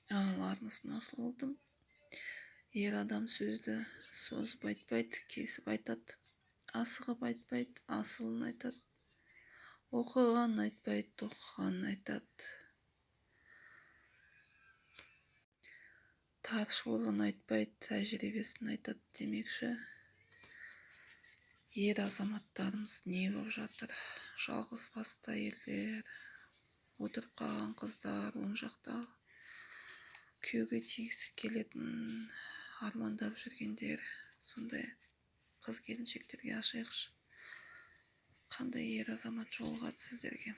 ағаларымыз насыл болдым. Ер адам сөзді созып айтпайды, кесіп айтады. Асығып айтпайды, асылын айтады. Оқығанын айтпайды, тоқығанын айтады. Таршылығын айтпайды, тәжірибесін айтады демекші. Ер азаматтарымыз не болып жатыр? Жалғыз басты әйелдер, отырып қалған қыздар, оң жақта күйеуге тигісі келетін армандап жүргендер, сондай қыз келіншектерге ашайықшы. Қандай ер азамат жолығады сіздерге?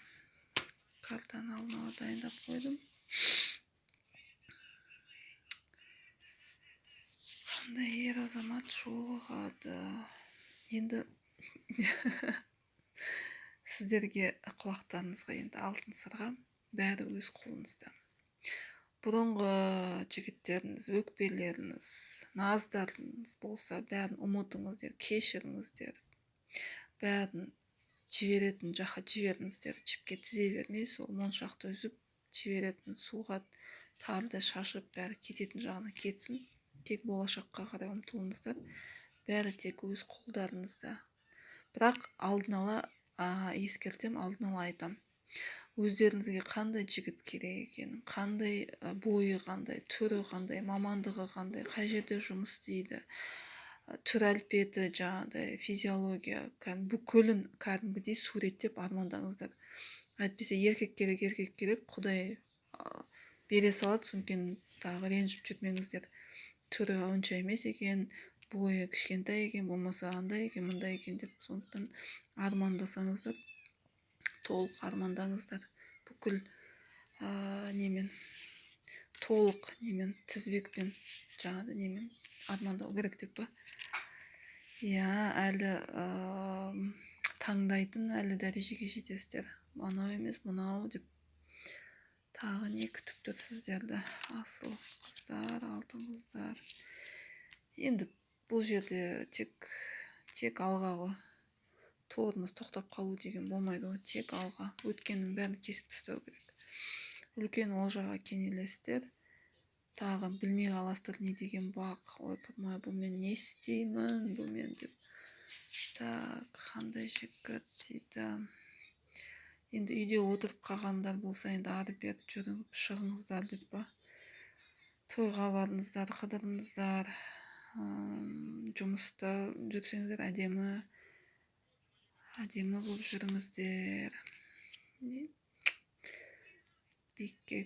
Картаны алдын ала дайындап қойдым. Қандай ер азамат жолығады? Енді сіздерге құлақтарыңызға енді алтын сырға, бәрі өз қолыңызда. Бұрынғы жігіттеріңіз, өкпелеріңіз, наздарыңыз болса, бәрін ұмытыңыздер, кешіріңіздер. Бәрін жіберетін жаққа жіберіңіздер, жіпке тізе бермей, сол моншақты үзіп жіберетін суға тарды шашып, бәрі кететін жағына кетсін. Тек болашаққа қарай ұмтылыңыздар. Бәрі тек өз қолдарыңызда. Бірақ алдын ала ескертем, алдын ала айтам. Өздеріңізге қандай жігіт керек екенін, қандай бойы қандай, түрі қандай, мамандығы қандай, қай жерде жұмыс істейді, түр әлпеті, жаңағыдай физиология, бүкілін кәдімгідей суреттеп армандаңыздар. Әйтпесе еркек керек, Құдай бере салады, сондықтан тағы ренжіп жүрмеңіздер. Түрі онша емес екен, бойы кішкентай екен, болмаса андай екен, мындай екен деп, сондықтан армандасаңыздар, толық армандаңыздар. Бүкіл толық тізбекпен, жаңағы армандау керек деп па? Әлі таңдайтын әлі дәрежеге жетесіздер. Анау емес, мынау деп. Тағы не күтіп тұр сіздерді? Асыл қыздар, алтын қыздар. Енді бұл жерде тек алға ғой. Торымыз тоқтап қалу деген болмайды ғой, тек алға. Өткеннің бәрін кесіп тастау керек. Үлкен олжаға кенелесіздер. Тағы білмей қаласыздар, не деген бақ, ойпырмай, бұл мен не істеймін, бұл мен деп. Қандай жігіт дейді. Енді үйде отырып қалғандар болса, енді ары бері жүріп шығыңыздар деп па. Тойға барыңыздар, қыдырыңыздар. Жұмыста жүрсеңіздер, әдемі болып жүріңіздер. Биікке